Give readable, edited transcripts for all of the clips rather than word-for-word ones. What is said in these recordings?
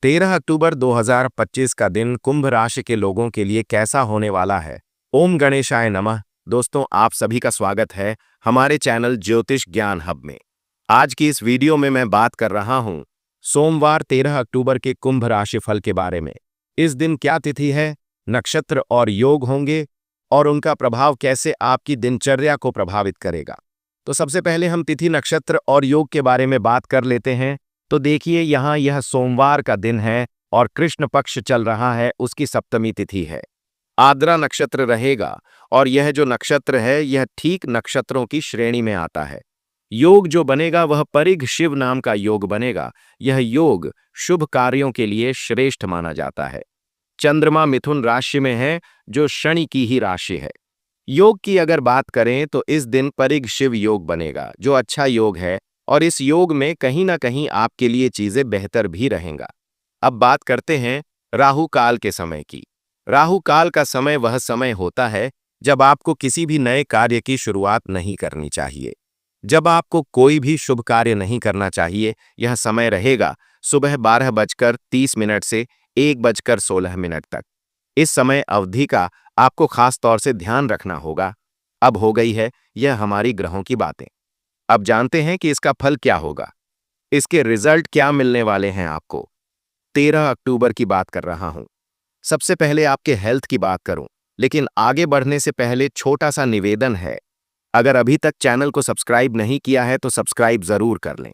13 अक्टूबर 2025 का दिन कुंभ राशि के लोगों के लिए कैसा होने वाला है। ओम गणेशाय नमः। दोस्तों, आप सभी का स्वागत है हमारे चैनल ज्योतिष ज्ञान हब में। आज की इस वीडियो में मैं बात कर रहा हूं सोमवार 13 अक्टूबर के कुंभ राशि फल के बारे में। इस दिन क्या तिथि है, नक्षत्र और योग होंगे और उनका प्रभाव कैसे आपकी दिनचर्या को प्रभावित करेगा। तो सबसे पहले हम तिथि, नक्षत्र और योग के बारे में बात कर लेते हैं। तो देखिए, यहाँ यह सोमवार का दिन है और कृष्ण पक्ष चल रहा है, उसकी सप्तमी तिथि है। आद्रा नक्षत्र रहेगा और यह जो नक्षत्र है यह ठीक नक्षत्रों की श्रेणी में आता है। योग जो बनेगा वह परिघ शिव नाम का योग बनेगा। यह योग शुभ कार्यों के लिए श्रेष्ठ माना जाता है। चंद्रमा मिथुन राशि में है जो शनि की ही राशि है। योग की अगर बात करें तो इस दिन परिघ शिव योग बनेगा जो अच्छा योग है और इस योग में कहीं ना कहीं आपके लिए चीजें बेहतर भी रहेंगा। अब बात करते हैं राहु काल के समय की। राहु काल का समय वह समय होता है जब आपको किसी भी नए कार्य की शुरुआत नहीं करनी चाहिए, जब आपको कोई भी शुभ कार्य नहीं करना चाहिए। यह समय रहेगा सुबह 12:30 से 1:16 तक। इस समय अवधि का आपको खास तौर से ध्यान रखना होगा। अब हो गई है यह हमारी ग्रहों की बातें। अब जानते हैं कि इसका फल क्या होगा, इसके रिजल्ट क्या मिलने वाले हैं आपको। 13 अक्टूबर की बात कर रहा हूं। सबसे पहले आपके हेल्थ की बात करूं, लेकिन आगे बढ़ने से पहले छोटा सा निवेदन है। अगर अभी तक चैनल को सब्सक्राइब नहीं किया है तो सब्सक्राइब जरूर कर लें।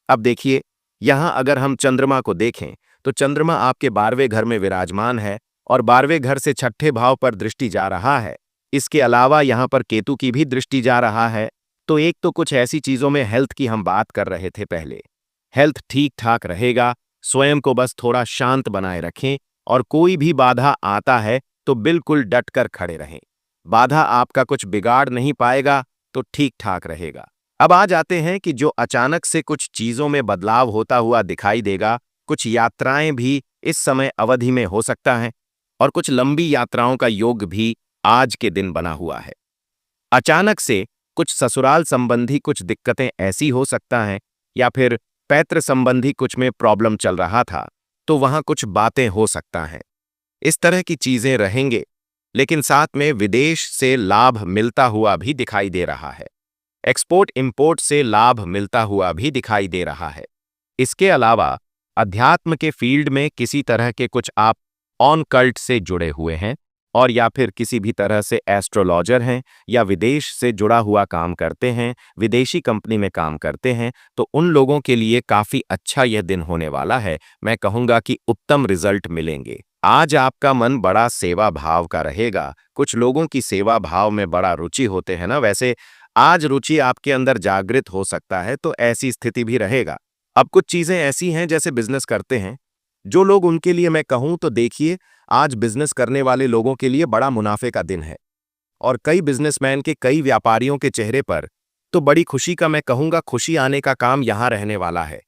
अब देखिए, यहां अगर हम चंद्रमा को देखें तो चंद्रमा आपके 12वें घर में विराजमान है और 12वें घर से छठे भाव पर दृष्टि जा रहा है। इसके अलावा यहां पर केतु की भी दृष्टि जा रहा है। तो एक तो कुछ ऐसी चीजों में हेल्थ की हम बात कर रहे थे पहले। हेल्थ ठीक ठाक रहेगा, स्वयं को बस थोड़ा शांत बनाए रखें और कोई भी बाधा आता है तो बिल्कुल डट कर खड़े रहें। बाधा आपका कुछ बिगाड़ नहीं पाएगा, तो ठीक ठाक रहेगा। अब आ जाते हैं कि जो अचानक से कुछ चीजों में बदलाव होता हुआ दिखाई देगा। कुछ यात्राएं भी इस समय अवधि में हो सकता है और कुछ लंबी यात्राओं का योग भी आज के दिन बना हुआ है। अचानक से कुछ ससुराल संबंधी कुछ दिक्कतें ऐसी हो सकता है, या फिर पैतृ संबंधी कुछ में प्रॉब्लम चल रहा था तो वहां कुछ बातें हो सकता है। इस तरह की चीजें रहेंगे, लेकिन साथ में विदेश से लाभ मिलता हुआ भी दिखाई दे रहा है। एक्सपोर्ट इंपोर्ट से लाभ मिलता हुआ भी दिखाई दे रहा है। इसके अलावा अध्यात्म के फील्ड में किसी तरह के कुछ आप ऑन कल्ट से जुड़े हुए हैं और या फिर किसी भी तरह से एस्ट्रोलॉजर हैं या विदेश से जुड़ा हुआ काम करते हैं, विदेशी कंपनी में काम करते हैं, तो उन लोगों के लिए काफी अच्छा यह दिन होने वाला है। मैं कहूंगा कि उत्तम रिजल्ट मिलेंगे। आज आपका मन बड़ा सेवा भाव का रहेगा। कुछ लोगों की सेवा भाव में बड़ा रुचि होते हैं ना, वैसे आज रुचि आपके अंदर जागृत हो सकता है, तो ऐसी स्थिति भी रहेगा। अब कुछ चीजें ऐसी हैं जैसे बिजनेस करते हैं जो लोग, उनके लिए मैं कहूं तो देखिए, आज बिजनेस करने वाले लोगों के लिए बड़ा मुनाफे का दिन है और कई बिजनेसमैन के, कई व्यापारियों के चेहरे पर तो बड़ी खुशी का, मैं कहूंगा खुशी आने का काम यहां रहने वाला है।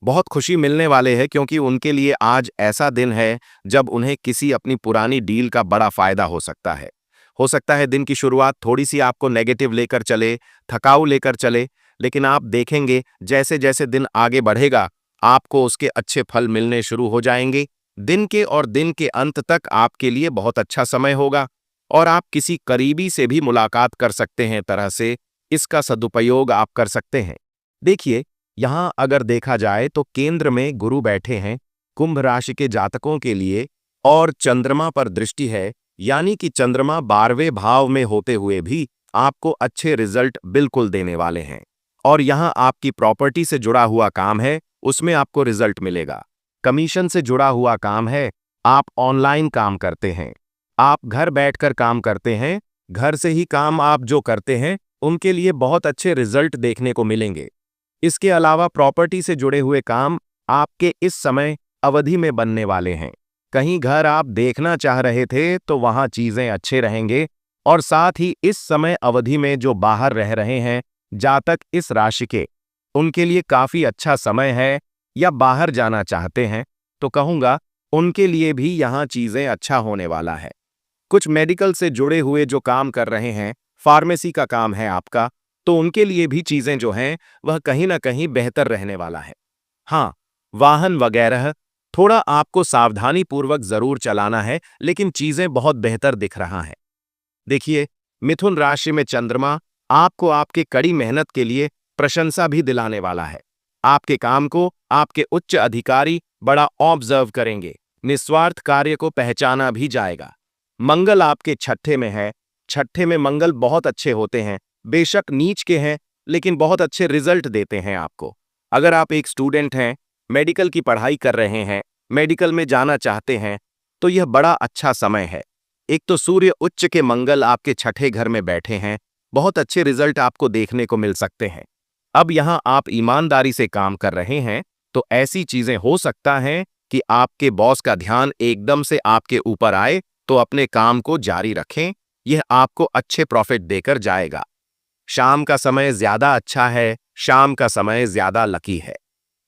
बहुत खुशी मिलने वाले हैं क्योंकि उनके लिए आज ऐसा दिन है जब उन्हें किसी अपनी पुरानी डील का बड़ा फायदा हो सकता है। हो सकता है दिन की शुरुआत थोड़ी सी आपको नेगेटिव लेकर चले, थकाऊ लेकर चले, लेकिन आप देखेंगे जैसे जैसे दिन आगे बढ़ेगा आपको उसके अच्छे फल मिलने शुरू हो जाएंगे। दिन के और दिन के अंत तक आपके लिए बहुत अच्छा समय होगा और आप किसी करीबी से भी मुलाकात कर सकते हैं। तरह से इसका सदुपयोग आप कर सकते हैं। देखिए, यहां अगर देखा जाए तो केंद्र में गुरु बैठे हैं कुंभ राशि के जातकों के लिए और चंद्रमा पर दृष्टि है, यानी कि चंद्रमा 12वें भाव में होते हुए भी आपको अच्छे रिजल्ट बिल्कुल देने वाले हैं। और यहां आपकी प्रॉपर्टी से जुड़ा हुआ काम है, उसमें आपको रिजल्ट मिलेगा। कमीशन से जुड़ा हुआ काम है, आप ऑनलाइन काम करते हैं, आप घर बैठकर काम करते हैं, घर से ही काम आप जो करते हैं उनके लिए बहुत अच्छे रिजल्ट देखने को मिलेंगे। इसके अलावा प्रॉपर्टी से जुड़े हुए काम आपके इस समय अवधि में बनने वाले हैं। कहीं घर आप देखना चाह रहे थे तो वहां चीजें अच्छे रहेंगे और साथ ही इस समय अवधि में जो बाहर रह रहे हैं जातक इस राशि के, उनके लिए काफी अच्छा समय है, या बाहर जाना चाहते हैं तो कहूंगा उनके लिए भी यहां चीजें अच्छा होने वाला है। कुछ मेडिकल से जुड़े हुए जो काम कर रहे हैं, फार्मेसी का काम है आपका, तो उनके लिए भी चीजें जो हैं वह कहीं ना कहीं बेहतर रहने वाला है। हाँ, वाहन वगैरह थोड़ा आपको सावधानी पूर्वक जरूर चलाना है, लेकिन चीजें बहुत बेहतर दिख रहा है। देखिए, मिथुन राशि में चंद्रमा आपको आपके कड़ी मेहनत के लिए प्रशंसा भी दिलाने वाला है। आपके काम को आपके उच्च अधिकारी बड़ा ऑब्जर्व करेंगे। निस्वार्थ कार्य को पहचाना भी जाएगा। मंगल आपके छठे में है। छठे में मंगल बहुत अच्छे होते हैं। बेशक नीच के हैं, लेकिन बहुत अच्छे रिजल्ट देते हैं आपको। अगर आप एक स्टूडेंट हैं, मेडिकल की पढ़ाई कर रहे हैं, मेडिकल में जाना चाहते हैं, तो यह बड़ा अच्छा समय है। एक तो सूर्य उच्च के मंगल आपके छठे घर में बैठे हैं, बहुत अच्छे रिजल्ट आपको देखने को मिल सकते हैं। अब यहां आप ईमानदारी से काम कर रहे हैं, तो ऐसी चीजें हो सकता है कि आपके बॉस का ध्यान एकदम से आपके ऊपर आए, तो अपने काम को जारी रखें। यह आपको अच्छे प्रॉफिट देकर जाएगा। शाम का समय ज्यादा अच्छा है। शाम का समय ज्यादा लकी है।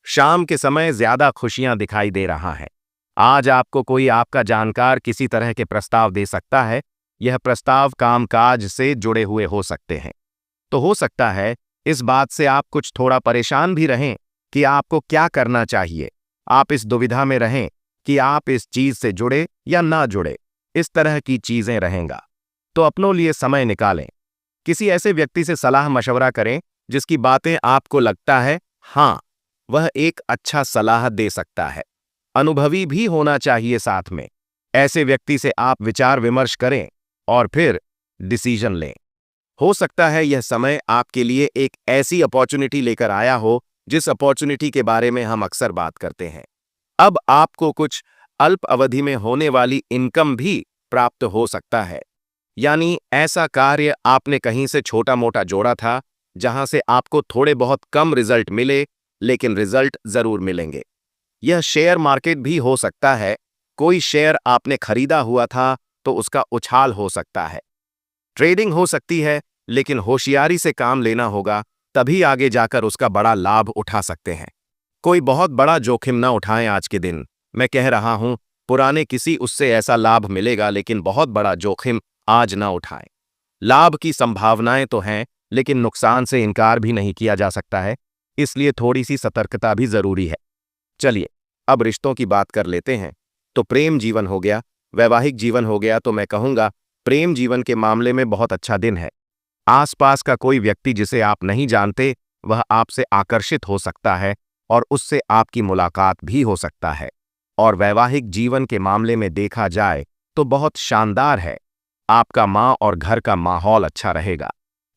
शाम के समय ज्यादा खुशियां दिखाई दे रहा है। आज आपको कोई आपका जानकार किसी तरह के प्रस्ताव दे सकता है। यह प्रस्ताव कामकाज से जुड़े हुए हो सकते हैं। तो हो सकता है इस बात से आप कुछ थोड़ा परेशान भी रहें कि आपको क्या करना चाहिए। आप इस दुविधा में रहें कि आप इस चीज से जुड़े या ना जुड़े। इस तरह की चीजें रहेंगा। तो अपनों लिए समय निकालें। किसी ऐसे व्यक्ति से सलाह मशवरा करें जिसकी बातें आपको लगता है हां, वह एक अच्छा सलाह दे सकता है। अनुभवी भी होना चाहिए साथ में। ऐसे व्यक्ति से आप विचार विमर्श करें और फिर डिसीजन लें। हो सकता है यह समय आपके लिए एक ऐसी अपॉर्चुनिटी लेकर आया हो जिस अपॉर्चुनिटी के बारे में हम अक्सर बात करते हैं। अब आपको कुछ अल्प अवधि में होने वाली इनकम भी प्राप्त हो सकता है। यानी ऐसा कार्य आपने कहीं से छोटा मोटा जोड़ा था, जहां से आपको थोड़े बहुत कम रिजल्ट मिले, लेकिन रिजल्ट जरूर मिलेंगे। यह शेयर मार्केट भी हो सकता है। कोई शेयर आपने खरीदा हुआ था, तो उसका उछाल हो सकता है। ट्रेडिंग हो सकती है, लेकिन होशियारी से काम लेना होगा, तभी आगे जाकर उसका बड़ा लाभ उठा सकते हैं। कोई बहुत बड़ा जोखिम ना उठाएं आज के दिन। मैं कह रहा हूं, पुराने किसी उससे ऐसा लाभ मिलेगा, लेकिन बहुत बड़ा जोखिम आज ना उठाएं। लाभ की संभावनाएं तो हैं, लेकिन नुकसान से इनकार भी नहीं किया जा सकता है, इसलिए थोड़ी सी सतर्कता भी जरूरी है। चलिए, अब रिश्तों की बात कर लेते हैं। तो प्रेम जीवन हो गया, वैवाहिक जीवन हो गया। तो मैं कहूंगा प्रेम जीवन के मामले में बहुत अच्छा दिन है। आसपास का कोई व्यक्ति जिसे आप नहीं जानते, वह आपसे आकर्षित हो सकता है और उससे आपकी मुलाकात भी हो सकता है। और वैवाहिक जीवन के मामले में देखा जाए तो बहुत शानदार है। आपका मां और घर का माहौल अच्छा रहेगा।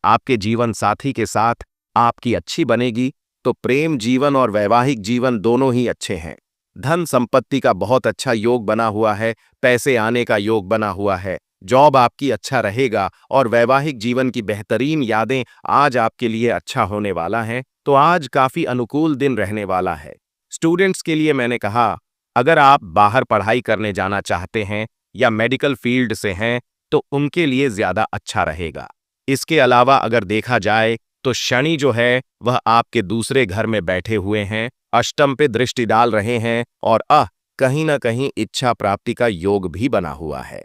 आपके जीवन साथी के साथ आपकी अच्छी बनेगी। तो प्रेम जीवन और वैवाहिक जीवन दोनों ही अच्छे हैं। धन संपत्ति का बहुत अच्छा योग बना हुआ है। पैसे आने का योग बना हुआ है। जॉब आपकी अच्छा रहेगा और वैवाहिक जीवन की बेहतरीन यादें आज आपके लिए अच्छा होने वाला है। तो आज काफी अनुकूल दिन रहने वाला है। स्टूडेंट्स के लिए मैंने कहा, अगर आप बाहर पढ़ाई करने जाना चाहते हैं या मेडिकल फील्ड से हैं, तो उनके लिए ज्यादा अच्छा रहेगा। इसके अलावा अगर देखा जाए तो शनि जो है वह आपके दूसरे घर में बैठे हुए हैं, अष्टम पे दृष्टि डाल रहे हैं और कहीं ना कहीं इच्छा प्राप्ति का योग भी बना हुआ है।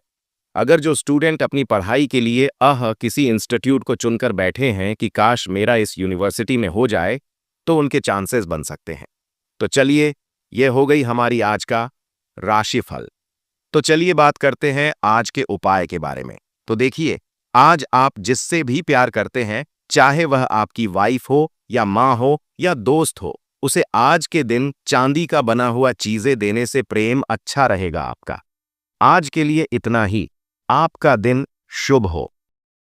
अगर जो स्टूडेंट अपनी पढ़ाई के लिए किसी इंस्टीट्यूट को चुनकर बैठे हैं कि काश मेरा इस यूनिवर्सिटी में हो जाए, तो उनके चांसेस बन सकते हैं। तो चलिए, यह हो गई हमारी आज का राशिफल। तो चलिए बात करते हैं आज के उपाय के बारे में। तो देखिए, आज आप जिससे भी प्यार करते हैं, चाहे वह आपकी वाइफ हो या माँ हो या दोस्त हो, उसे आज के दिन चांदी का बना हुआ चीजें देने से प्रेम अच्छा रहेगा आपका। आज के लिए इतना ही। आपका दिन शुभ हो।